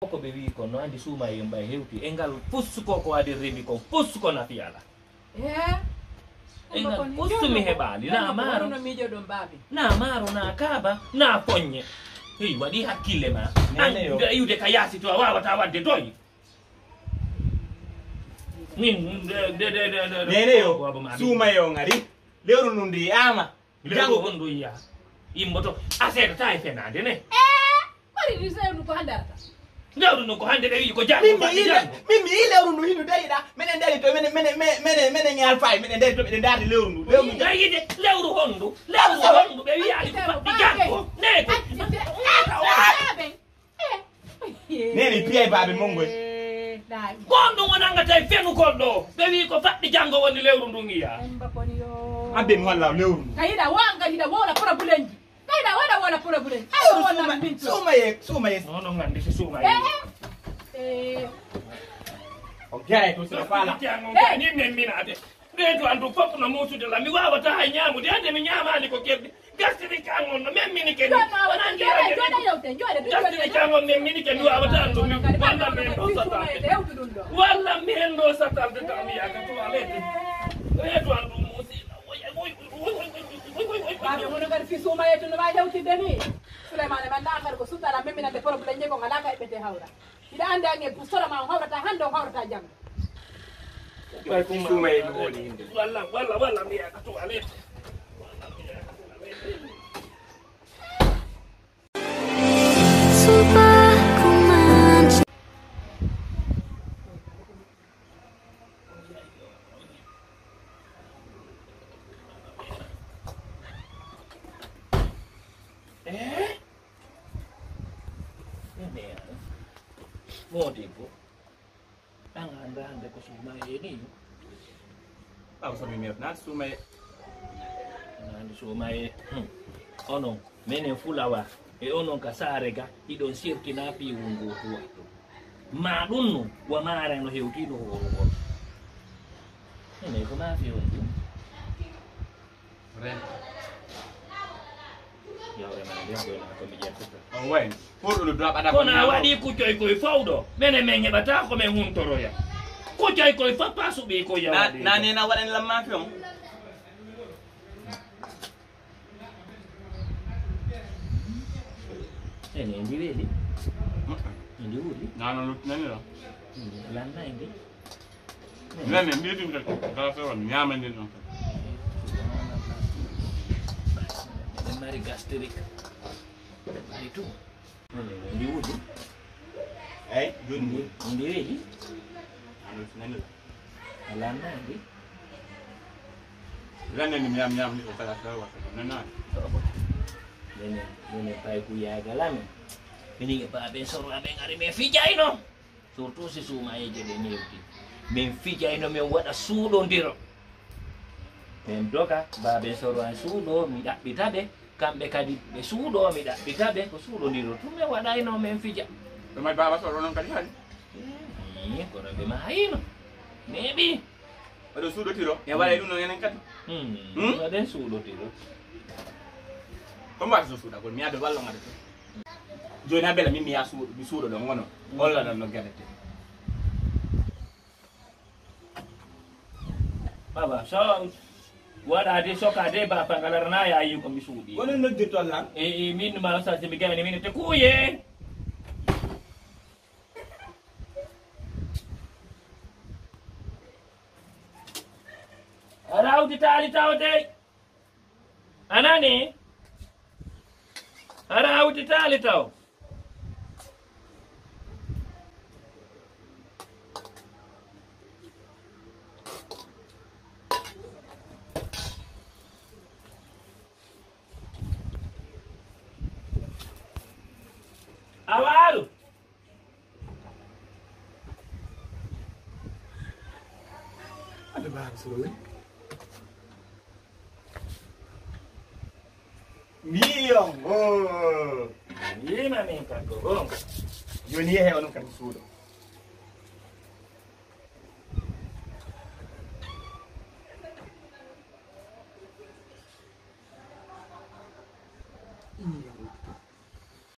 ko ɓe wi ko no andi suuma e mbay hewti e ngal pustuko ko waɗi remi ko pustuko nafi ala e ngal pustumi heɓali na maaro na maaro na kaaba na poññe hey waɗi hakkille ma iwde ka yaasi to a wawata wadde doyi min nene yo suuma yo ngari lewru ndu ndu yiyama jango on ndu yiya yimbo to a seedata e fenade ne mari sewnu ko handarta lewru ndu ko hande ɓe wi ko jango min mi yi lewru ndu hino dariɗa minen dari to minen ñaal fayi minen dari to ɓeɗe darde lewru ndu dayide lewru hondu ɓe wiyani ko faɓɓi jango ne ko nene piyay baɓe mongoy gonɗum wonangata e fenu kolɗo ɓe wi ko faɓɗi jango woni lewru ndu giya abbe mi holla lewru ndu kayiɗa wanga hiɗa wona probléme ji kayiɗa waɗa wona probléme suumaye nono gandi so suuma o jaye to sino faala ni men minade reedu andu fof no musude la mi wawata hay ñamude hande mi ñamani ko keɓɗi gastiri kangon no men mini ke gastiri kangon men mini ke mi wawata andu walla men ɗo satalde tan yaka toilette reedu andu musida baɓe wono kadi fi suumaye to no wawi hewtidde ni souleymane man ɗakar ko suttara memminande probléme je ko ngalaka e ɓete hawra hiɗa andi ange soroma o hawrata hande o hawrata janggo suumaye mi woni inde walla mi yaka toilette Modibo hande ko suumaye ni ɓaw somi mefnade suumaye hande suumaye onon minen fulawa e onon ka saare ga iɗon sirtina piiwu ngu tuwa ma ɗum no wa maren no hewtino horugol ene ko maafi on ɗum yawremana nden goyna komi ƴettata on wayno ɓurɗo do aɓaɗa kono a waɗi kuccoy koye fawɗo minen min heɓata komin huntoroya kuccoy koye fof pasuɓi ko yawde nanena waɗani lammafi on ene ndi weeli ndi wuuli nano luttinani ɗon lanna e ndi nene mbiɗum kala fewan ñamandin ɗon eɗen mari gastrique mari tout ndi wuuli eyyi joni ndi weeli nano luttinani ɗon lanna e ndi ranneni mi ñamni o kala fewa nanani minen pay ko yagalamen minin e baaɓe soroaɓe gari min fijayno surtout si suumayeje ɗe newti min fijayno min waɗa suuɗodiro min doga baaɓe soroa suuɗo mi ɗaɓɓitaɓe kamɓe kadi ɓe suuɗo mi ɗaɓɓitaɓe ko suuɗodiro tum min waɗayno min fija ɗumay baba soro noon kadi hani kono ɓe mayino neeɓi waɗo suuɗotiro e waɗay ɗum noon enen kadi waɗen suuɗotiro ko mbata so suuɗa kon mi yadde wallo ngade to joni ha beela min mi ya mi suuɗo ɗon wono holla ɗon no gueɗete baba so waɗade sokade ba pangalarana yayi komi suuɗi woni noddirton lan min ma sasi mi gamani min te kuuye aɗa hawti taali tawde anani aɗa hawti taali taw awaru ade baaba soro wen million yima min kanko gonga joni yehe onon kadi suuɗo